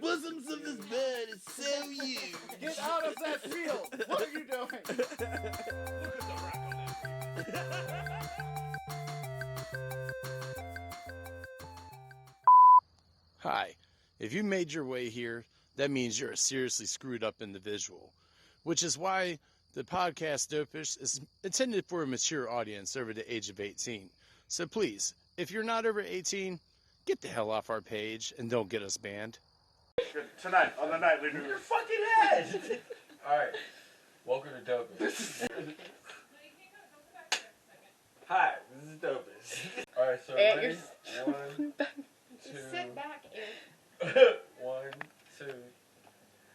bosoms of this bed is so huge. Get out of that field! What are you doing? Look at the rack on that. Hi. If you made your way here, that means you're seriously screwed up in the visual, which is why the podcast Dopeish is intended for a mature audience over the age of 18. So please, if you're not over 18, get the hell off our page and don't get us banned. Tonight, on the night we do Your fucking head! Alright, welcome to Dopeish. Hi, this is Dopeish. Alright, so And ready? you're 1, 2. Just sit back and 1, 2.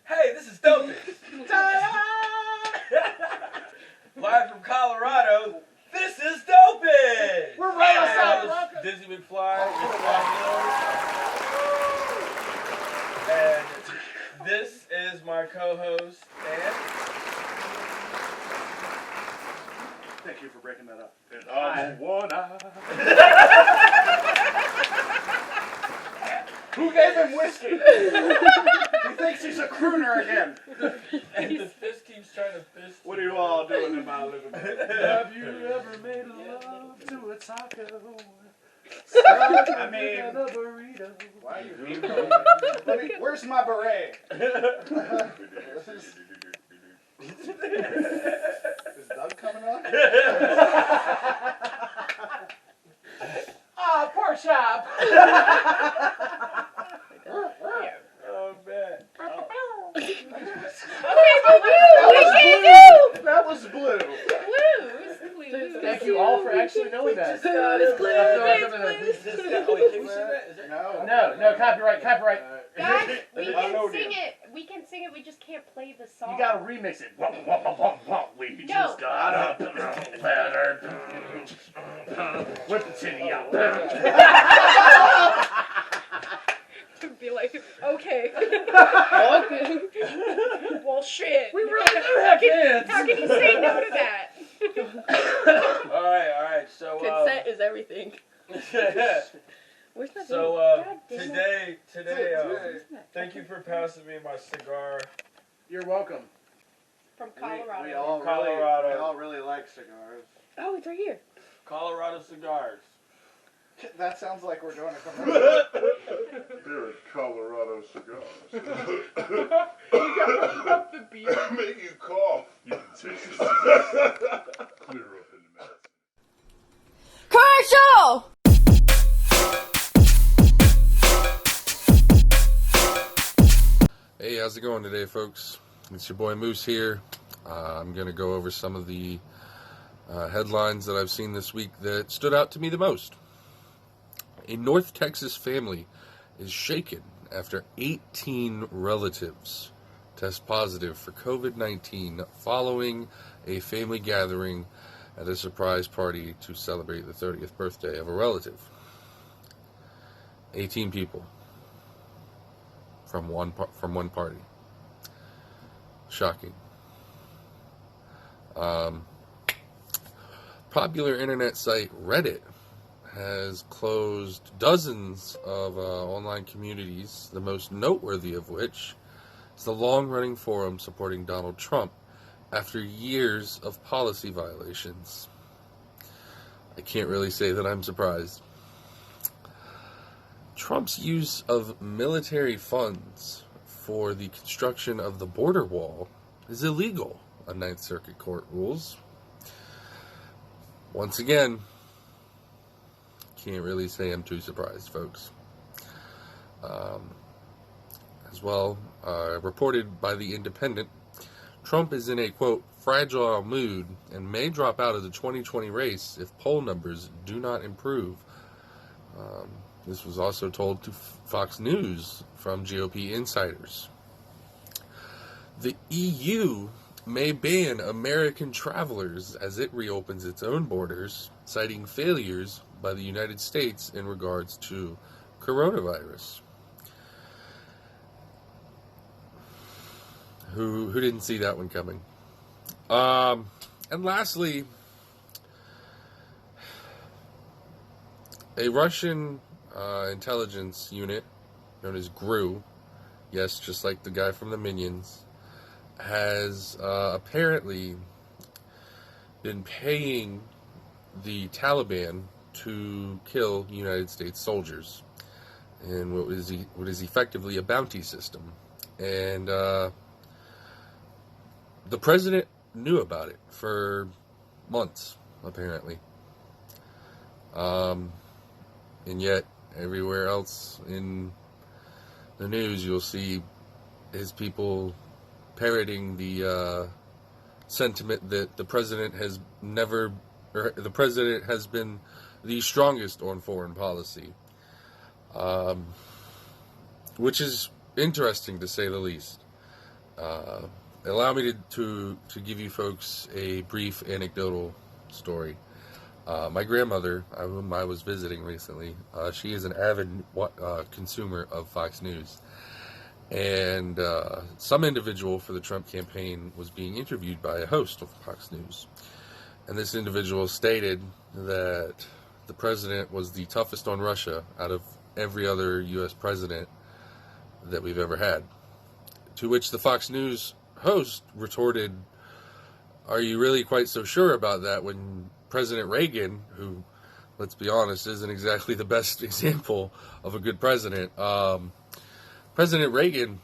Hey, this is Dopeish. Live from Colorado, this is Dopeish. We're rolling This out. is Dizzy McFly. And this is my co-host, and Thank you for breaking that up. And I'm one eye. Who gave him whiskey? He thinks he's a crooner again. and the fist keeps trying to fist. What are you all doing in my living room? Have you ever made love to a taco? I mean, a burrito. why are you mean? Where's my beret? Is Doug coming on? Ah, poor chap. Oh man. That was blue. Clues. Thank you all for actually knowing that. No, copyright. Guys, we I can know sing you. it. We can sing it. We just can't play the song. You gotta remix it. We No. just got up. Whip the titty out. To be like, okay. Well, shit. We really do have kids. How can you say no to that? Alright, so Consent is everything. Where's my so God damn today thank you for passing me my cigar. You're welcome. From Colorado. We all Colorado. really like cigars. Oh, it's right here. Colorado cigars. That sounds like we're doing a commercial. They're Colorado cigars. the beer. Make you cough. You can take this clear up in a minute. Commercial! Hey, how's it going today, folks? It's your boy Moose here. I'm going to go over some of the headlines that I've seen this week that stood out to me the most. A North Texas family is shaken after 18 relatives test positive for COVID-19 following a family gathering at a surprise party to celebrate the 30th birthday of a relative. 18 people from one party. Shocking. Popular internet site Reddit has closed dozens of online communities, the most noteworthy of which is the long-running forum supporting Donald Trump after years of policy violations. I can't really say that I'm surprised. Trump's use of military funds for the construction of the border wall is illegal, a Ninth Circuit court rules. Once again, can't really say I'm too surprised, folks. As well, reported by The Independent, Trump is in a, quote, fragile mood and may drop out of the 2020 race if poll numbers do not improve. This was also told to Fox News from GOP insiders. The EU may ban American travelers as it reopens its own borders, citing failures by the United States in regards to coronavirus. Who didn't see that one coming? And lastly, a Russian intelligence unit known as GRU yes, just like the guy from the Minions, has apparently been paying the Taliban to kill United States soldiers in what is effectively a bounty system. And the president knew about it for months, apparently. And yet, everywhere else in the news, you'll see his people parroting the sentiment that the president has been the strongest on foreign policy, which is interesting to say the least. Allow me to give you folks a brief anecdotal story. My grandmother, whom I was visiting recently, she is an avid consumer of Fox News. And some individual for the Trump campaign was being interviewed by a host of Fox News. And this individual stated that the president was the toughest on Russia out of every other U.S. president that we've ever had. To which the Fox News host retorted, "Are you really quite so sure about that when President Reagan, who, let's be honest, isn't exactly the best example of a good president, President Reagan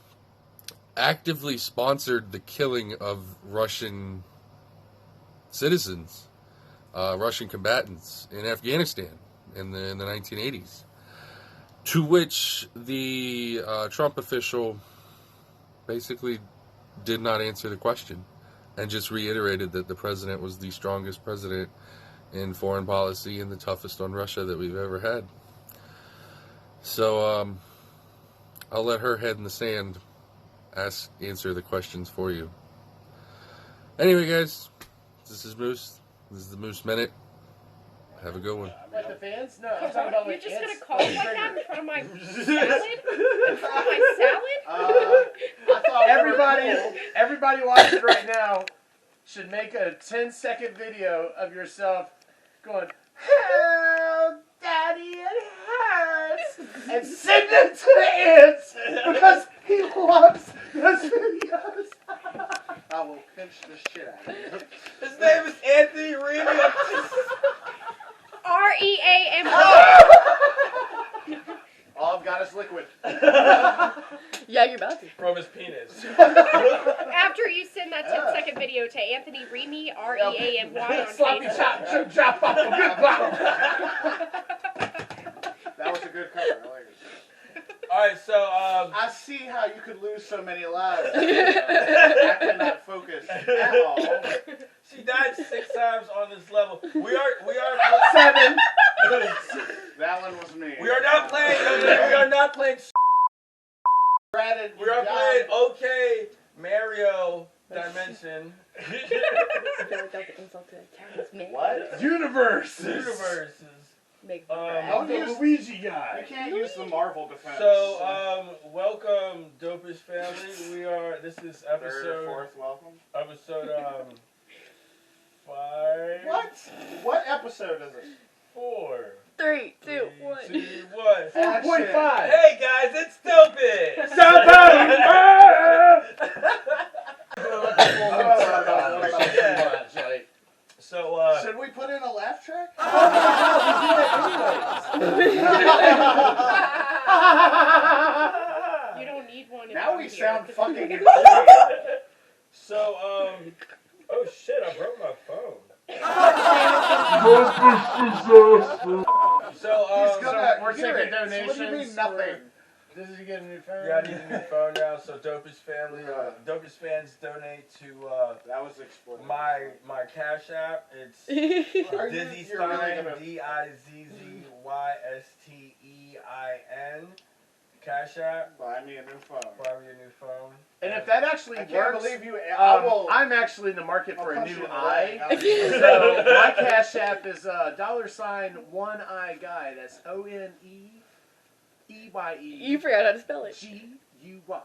actively sponsored the killing of Russian citizens, Russian combatants in Afghanistan in the 1980s. To which the Trump official basically did not answer the question and just reiterated that the president was the strongest president in foreign policy and the toughest on Russia that we've ever had. So I'll let her head in the sand answer the questions for you. Anyway, guys, this is Moose. This is the Moose Minute. Have a good one. Like the fans? No, I'm talking about You're like just ants. gonna call it like that in front of my salad? In front of my salad? I thought everybody watching right now should make a 10-second video of yourself going, "Help, Daddy, it hurts," and send it to the ants because he loves those videos. I will pinch the shit out of you. His name is Anthony Remy. R-E-A-M-Y. All I've got is liquid. Yeah, you're about to. From his penis. After you send that 10-second video to Anthony Remy, R-E-A-M-Y on Sloppy Facebook. chop, chop, chop, pop, pop, pop. That was a good cover. I like it. Alright, so, I see how you could lose so many lives. I could not focus at all. she died 6 times on this level. We are 7. That one was me. We are not playing, we are not playing, Granted, we are playing OK Mario Dimension. I feel like that was an insult to the Chinese man. What? Universes. Universes. Make I'm the Luigi guy. You can't use the Marvel defense. So, welcome, Dopeish family. This is Third or episode, fourth welcome. 5. What episode is it? 4. 3, 2, 1. 2, 1. 4.5. Hey guys, it's Dopeish! Stop So, Should we put in a laugh track? You don't need one. if Now I'm we here, sound 'cause- fucking insane. so, oh shit, I broke my phone. So, He's gonna we're hear taking it. So what do you donations mean nothing? Does he get a new phone? yeah, I need a new phone now, so Dopeish family, Yeah. Dopeish fans donate to, That was explicit. my Cash App. It's Are you- Dizzy you're really Stein, gonna- DIZZYSTEIN. Cash App. Buy me a new phone. Buy me a new phone. And if that actually I can't works, believe you. I will. I'm actually in the market I'll for a punch new you in the eye. leg. So my Cash App is $one eye guy. That's ONEEYE You forgot how to spell it. GUY.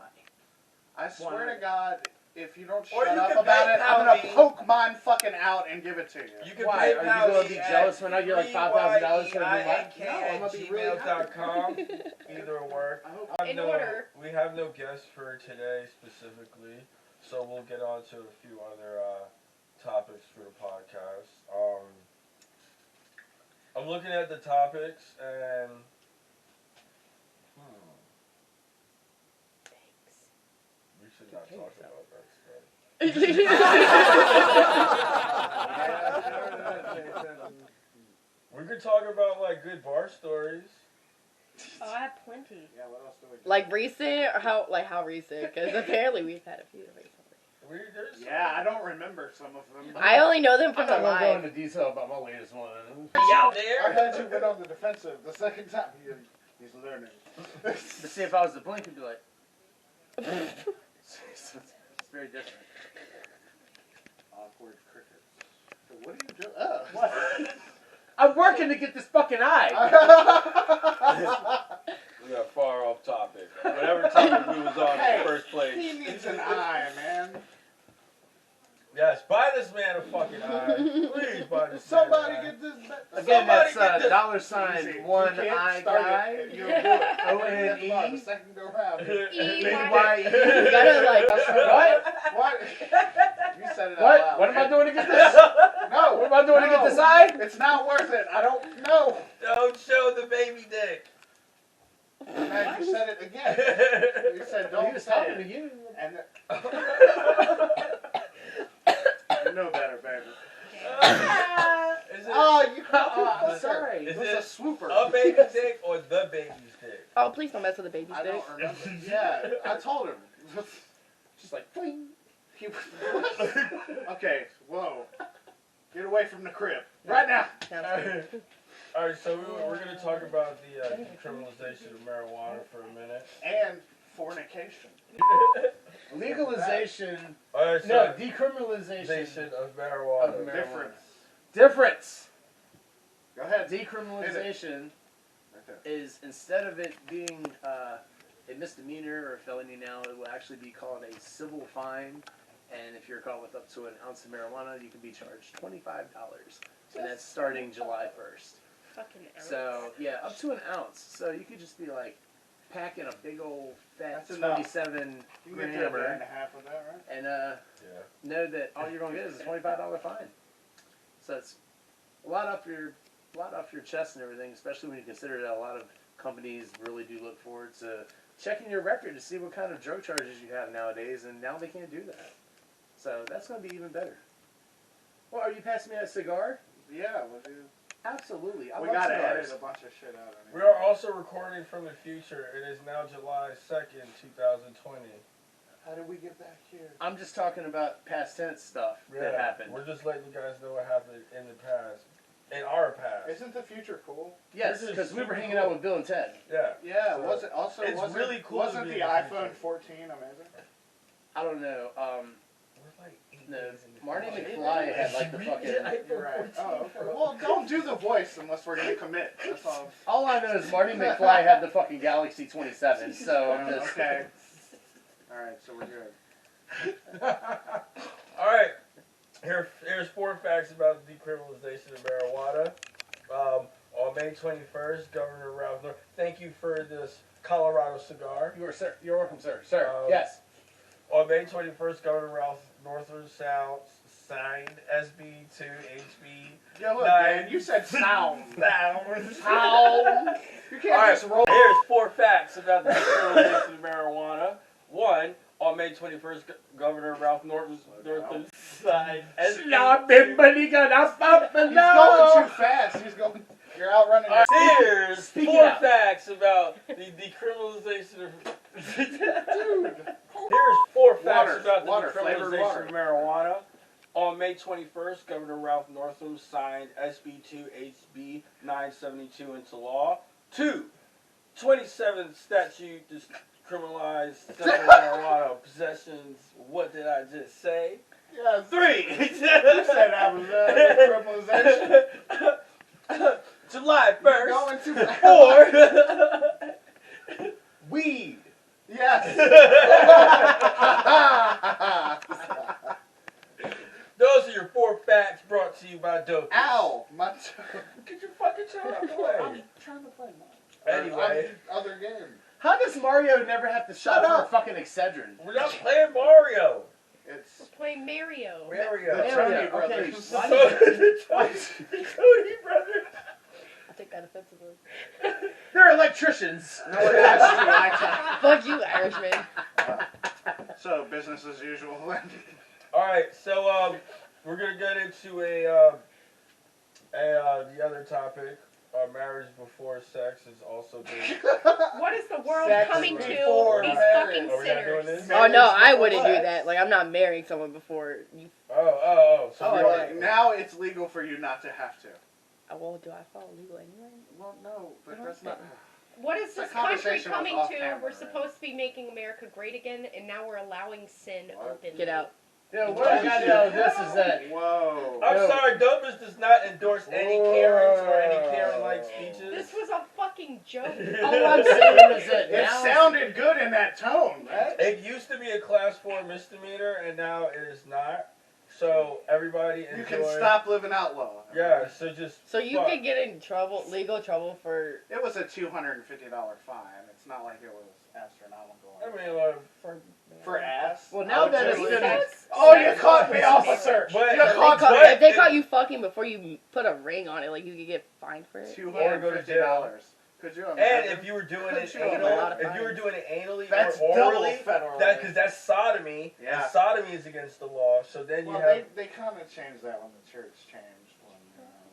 I swear One. to God, if you don't Or shut you up can about pay it, I'm gonna Pally. poke mine fucking out and give it to you. You can Why? pay Are you gonna be Pally jealous at when I get like $5,000 for a new mic? No, I'm gonna be really gmail.com. Either will work. I hope. In order. We have no guests for today specifically, so we'll get on to a few other topics for the podcast. I'm looking at the topics and we should not talk about that stuff. We could talk about like good bar stories. Oh, I have plenty. Yeah, what else do we do? Like recent, or how recent? Because apparently we've had a few recently. Yeah, I don't remember some of them. I only know them I'm from not the gonna go live. into detail about my latest one. Out I there. had you went on the defensive the second time. He's learning. To see if I was to blink and be like, it's very different. Awkward crickets. So what are you doing? Oh. What? I'm working to get this fucking eye. We got far off topic. Whatever topic we was on in Hey, the first place. He needs an eye, man. Yes, buy this man a fucking eye. Please buy this Somebody man an eye. get this. Again, that's Somebody get this- dollar Easy. sign You one can't eye start guy. it. You'll do it. O-N-E. The second go round. B-Y-E. You gotta like. What? What? You said it out What? loud. What am I doing to get this? No. What am I doing to get no. this eye? It's not worth it. I don't know. Don't show the baby dick. Man, you said it again. You said He don't was say talking it. to you. And you know better, baby. Is it Oh, you. I'm sorry. Is It was it a swooper. a baby dick or the baby's dick? Oh, please don't mess with the baby's I dick. don't remember. Yeah, I told him. Just like, pling. He was- okay, whoa. Get away from the crib. Right now. Sounds good. Alright, so we're going to talk about the decriminalization of marijuana for a minute. And fornication. Legalization. Alright, so No, decriminalization. decriminalization of marijuana. Of marijuana. Difference. Difference. Go ahead. Decriminalization Right there. is, instead of it being a misdemeanor or a felony now, it will actually be called a civil fine. And if you're caught with up to an ounce of marijuana, you can be charged $25. And that's starting July 1st. Fucking ounce. So, yeah, up to an ounce. So you could just be like packing a big old fat That's enough. 27 You can get through a day and grammer a half of that, right? and Yeah. know that all you're going to get is a $25 fine. So it's a lot off your chest and everything, especially when you consider that a lot of companies really do look forward to checking your record to see what kind of drug charges you have nowadays, and now they can't do that. So that's going to be even better. Well, are you passing me that cigar? Yeah, we'll do. Absolutely. I We love gotta cigars. edit a bunch of shit out. We are also recording from the future. It is now July 2nd, 2020. How did we get back here? I'm just talking about past tense stuff that happened. We're just letting you guys know what happened in the past. In our past. Isn't the future cool? Yes, This is because we were super hanging cool. out with Bill and Ted. Yeah. Yeah. So, was it also? it's wasn't, really cool to Wasn't be the in the iPhone future. 14 amazing? I don't know. We're like 8 No, days in the Marty future. McFly had like the fucking. You're right. Oh, okay. Well, don't do the voice unless we're gonna commit. That's all. All I know is Marty McFly had the fucking Galaxy 27. So I'm just Okay. All right, so we're good. All right. Here's 4 facts about the decriminalization of marijuana. On May 21st, Governor Ralph Northam. Thank you for this Colorado cigar. You're welcome, sir. Sir, yes. On May 21st, Governor Ralph Northam signed SB 2HB. Yeah, look, Nine. man, you said sound. Sound. You can't All right, just roll. here's 4 facts about the decriminalization of marijuana. 1, on May 21st, Governor Ralph Northam signed SB. He's going too fast. He's going. You're outrunning. All right, here's Speak 4 it out. facts about the decriminalization of. Dude. Here's 4 facts about the flavored decriminalization water. of marijuana. On May 21st, Governor Ralph Northam signed SB 2HB 972 into law. 2, 27th statute decriminalized simple marijuana possessions. What did I just say? Yeah, 3, you said I was criminalization. July You're 1st. going too fast. 4, weed. Yes. Mario never have to Shut stop for up. fucking Excedrin. We're not playing Mario. We're It's playing Mario. the Mario. Mario, Tony okay. brothers. Why The Cody brothers. I take that offensively. They're electricians. No, it has Fuck you, Irishman. to. So business as usual. All right, so we're gonna get into the other topic. Marriage before sex is also being. What is the world Sex coming before to? These marriage. fucking Are we not doing sinners. this? Oh no, I Marriage wouldn't do before that. Like I'm not marrying someone before you. Oh. So Oh, we like, now it's legal for you not to have to. Well, do I follow legal anyway? Well, no, but I that's don't not. What is It's a this country conversation coming off to? camera, We're right? supposed to be making America great again, and now we're allowing sin What? openly. Get out. Yo, what I gotta know this is that Whoa. I'm No. sorry, Dopeish does not endorse any Karens or any Karen-like speeches. This was a fucking joke. all I'm saying is that It now sounded good in that tone, right? It used to be a class 4 misdemeanor, and now it is not. So everybody enjoy. You can stop living outlaw. Yeah. So just. So you fuck. could get in trouble, legal trouble for It was a $250 fine. It's not like it was astronomical. I mean, For ass? Well, now that it's really? been Oh, you caught me, officer! But- You If caught me! if they caught you fucking before you put a ring on it, like you could get fined for it. $250. Could you and imagine? if you were doing Could it you anal, imagine? if you were doing it anally That's or double orally, federal. because that's sodomy. Yeah. And sodomy is against the law. So then you Well, have they kind of changed that when the church changed.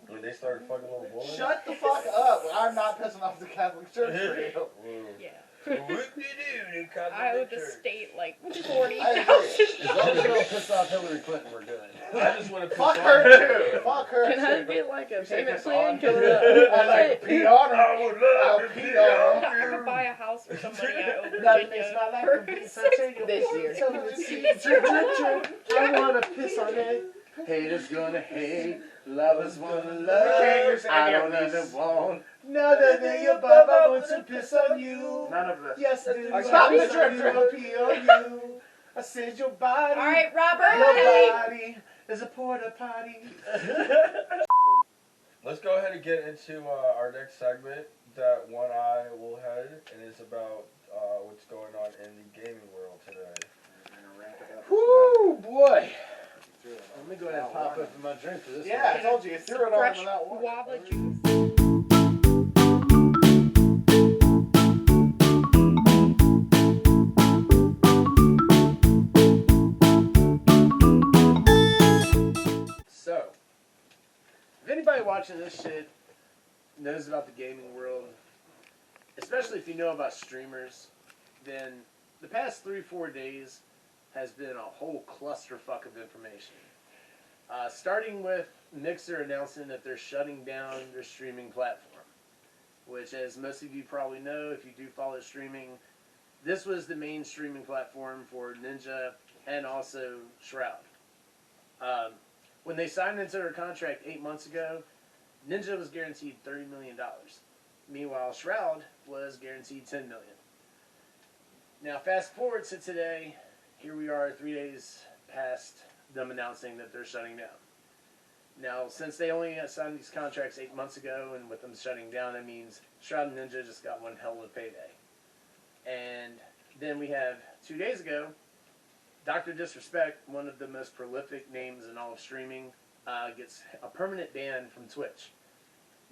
when they started fucking little boys. Shut the fuck up! I'm not pissing off the Catholic Church for you. Whoa. Yeah. Whoop-de-doo, they I owe cut the church. state like I agree. $40,000. as long as we don't piss off Hillary Clinton, we're good. I just want to piss Fuck on her you. too! Fuck her Can I too! get like a You say payment piss plan? on? Cause, I like pee on her. I would I'll love to pee pee on on I you. could buy a house for somebody I owe Nothing Virginia is not like for a piece of 6 chicken. This year. I wanna piss on it. Haters gonna hate. Lovers wanna can't love. use I any of don't this. even want another thing above. I want to piss on you. None of this. Yes, I do. Stop I the drip, piss drip. on you, pee on you. I said your body. All right, Robert. Your Hey. body is a porta potty. Let's go ahead and get into our next segment that One Eye will head, and it's about what's going on in the gaming world today. Whoo, boy. Let me go ahead and pop open my drink for this Yeah, I one. told you, you threw it on Fresh without water. guava juice. So, if anybody watching this shit knows about the gaming world, especially if you know about streamers, then the past 3-4 days has been a whole clusterfuck of information. Starting with Mixer announcing that they're shutting down their streaming platform, which, as most of you probably know, if you do follow streaming, this was the main streaming platform for Ninja and also Shroud. When they signed into their contract 8 months ago, Ninja was guaranteed $30 million. Meanwhile, Shroud was guaranteed $10 million. Now, fast forward to today, here we are 3 days past them announcing that they're shutting down. Now, since they only signed these contracts 8 months ago, and with them shutting down, that means Shroud and Ninja just got one hell of a payday. And then we have 2 days ago, Dr. Disrespect, one of the most prolific names in all of streaming, gets a permanent ban from Twitch.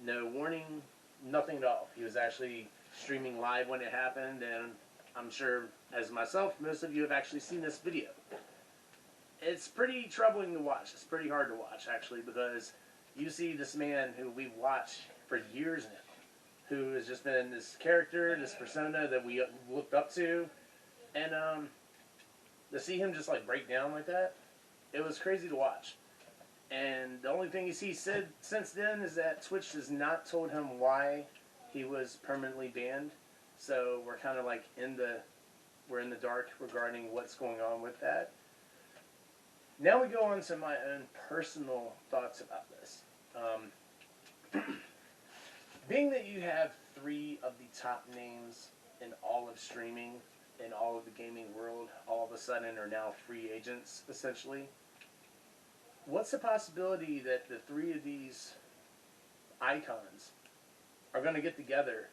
No warning, nothing at all. He was actually streaming live when it happened, and I'm sure, as myself, most of you have actually seen this video. It's pretty troubling to watch. It's pretty hard to watch, actually, because you see this man who we've watched for years now, who has just been this character, this persona that we looked up to, and to see him just like break down like that, it was crazy to watch. And the only thing he's said since then is that Twitch has not told him why he was permanently banned. So we're kind of like we're in the dark regarding what's going on with that. Now we go on to my own personal thoughts about this. Being that you have 3 of the top names in all of streaming, in all of the gaming world, all of a sudden are now free agents, essentially. What's the possibility that the 3 of these icons are going to get together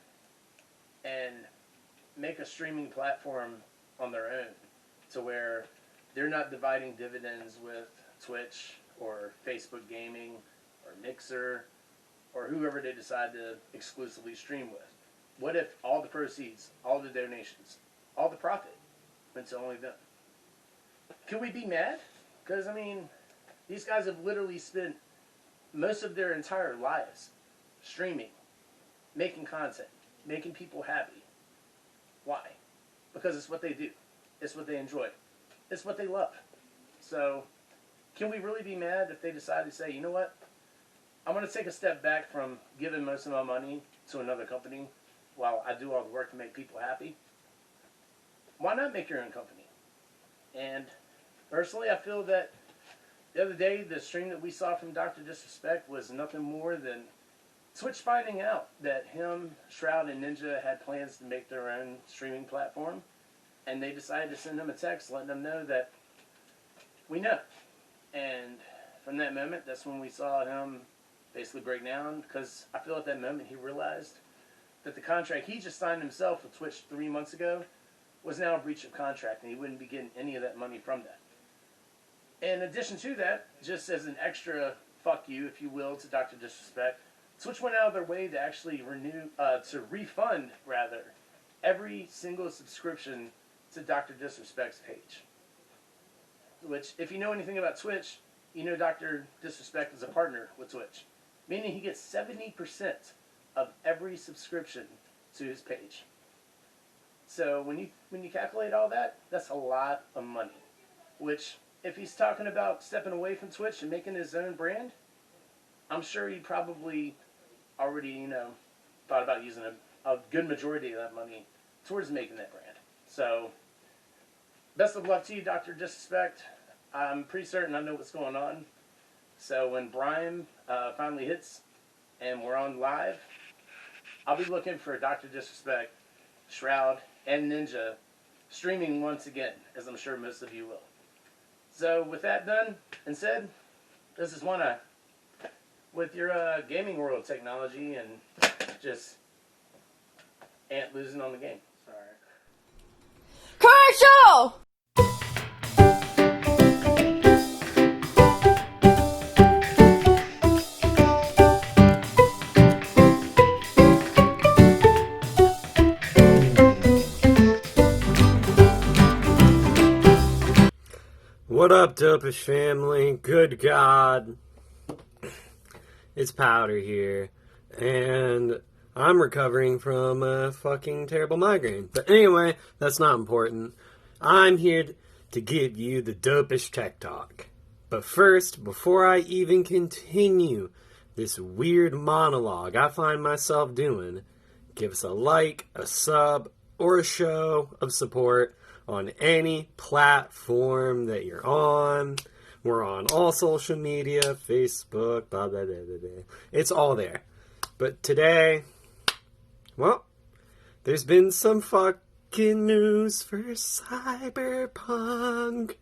and make a streaming platform on their own to where they're not dividing dividends with Twitch or Facebook Gaming or Mixer or whoever they decide to exclusively stream with? What if all the proceeds, all the donations, all the profit went to only them? Can we be mad? Because, I mean, these guys have literally spent most of their entire lives streaming, making content, making people happy. Why? Because it's what they do. It's what they enjoy. It's what they love. So, can we really be mad if they decide to say, you know what? I'm going to take a step back from giving most of my money to another company while I do all the work to make people happy? Why not make your own company? And personally, I feel that the other day, the stream that we saw from Dr. Disrespect was nothing more than Twitch finding out that him, Shroud, and Ninja had plans to make their own streaming platform. And they decided to send him a text letting them know that we know. And from that moment, that's when we saw him basically break down. Because I feel at that moment he realized that the contract he just signed himself with Twitch 3 months ago was now a breach of contract. And he wouldn't be getting any of that money from that. In addition to that, just as an extra fuck you, if you will, to Dr. Disrespect, Twitch went out of their way to actually refund every single subscription to Dr. Disrespect's page. Which, if you know anything about Twitch, you know Dr. Disrespect is a partner with Twitch. Meaning he gets 70% of every subscription to his page. So when you calculate all that, that's a lot of money. Which, if he's talking about stepping away from Twitch and making his own brand, I'm sure he probably already, thought about using a good majority of that money towards making that brand. So, best of luck to you, Dr. Disrespect. I'm pretty certain I know what's going on. So when Brian finally hits and we're on live, I'll be looking for Dr. Disrespect, Shroud, and Ninja streaming once again, as I'm sure most of you will. So with that done and said, this is One Eye with your gaming world technology and just Ant losing on the game. Sorry. Commercial! What up, Dopeish family? Good God. It's Powder here, and I'm recovering from a fucking terrible migraine. But anyway, that's not important. I'm here to give you the Dopeish Tech Talk. But first, before I even continue this weird monologue I find myself doing, give us a like, a sub, or a show of support on any platform that you're on. We're on all social media, Facebook, blah, blah, blah, blah, blah. It's all there. But today, well, there's been some fucking news for Cyberpunk.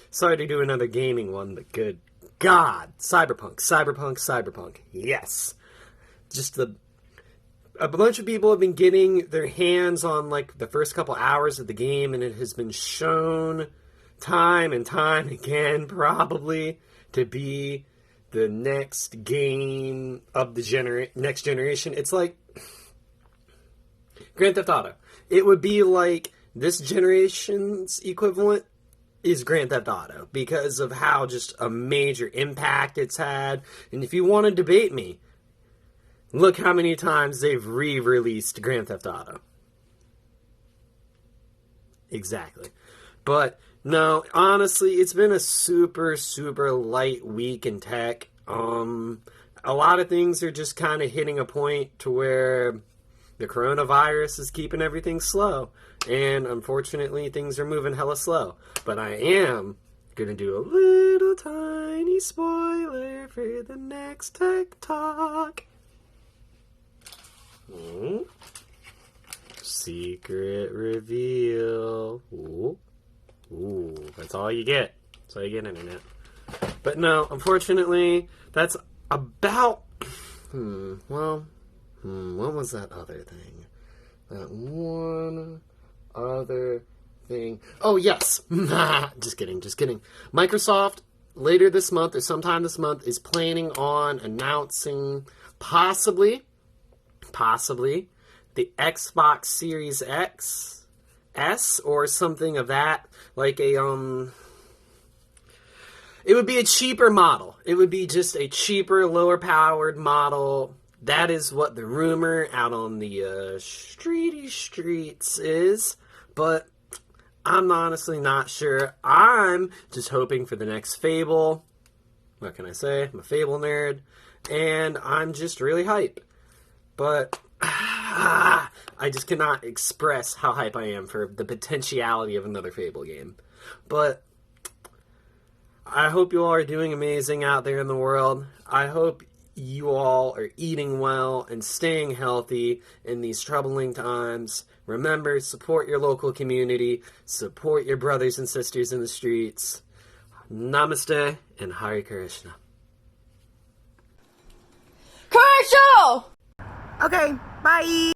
Sorry to do another gaming one, but good God. Cyberpunk. Yes. Just a bunch of people have been getting their hands on, like, the first couple hours of the game, and it has been shown time and time again, probably, to be the next game of the next generation. It's like Grand Theft Auto. It would be like this generation's equivalent is Grand Theft Auto because of how just a major impact it's had. And if you want to debate me, look how many times they've re-released Grand Theft Auto. Exactly. But no, honestly, it's been a super, super light week in tech. A lot of things are just kind of hitting a point to where the coronavirus is keeping everything slow. And unfortunately, things are moving hella slow. But I am going to do a little tiny spoiler for the next Tech Talk. Secret reveal. Ooh, that's all you get. That's all you get, Internet. But no, unfortunately, that's about... what was that other thing? One other thing. Oh, yes. Just kidding. Microsoft, later this month or sometime this month, is planning on announcing possibly the Xbox Series S or something of that, like a it would be a cheaper model. It would be just a cheaper, lower powered model. That is what the rumor out on the streets is, but I'm honestly not sure. I'm just hoping for the next Fable. What can I say? I'm a Fable nerd, and I'm just really hype. But I just cannot express how hype I am for the potentiality of another Fable game. But I hope you all are doing amazing out there in the world. I hope you all are eating well and staying healthy in these troubling times. Remember, support your local community. Support your brothers and sisters in the streets. Namaste and Hare Krishna. Commercial! Okay, bye.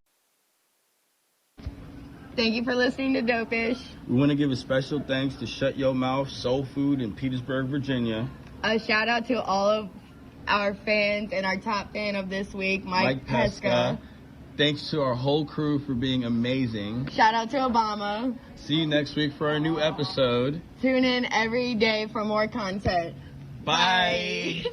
Thank you for listening to Dopeish. We want to give a special thanks to Shut Your Mouth Soul Food in Petersburg, Virginia. A shout out to all of our fans and our top fan of this week, Mike Pesca. Thanks to our whole crew for being amazing. Shout out to Obama. See you next week for our new episode. Tune in every day for more content. Bye.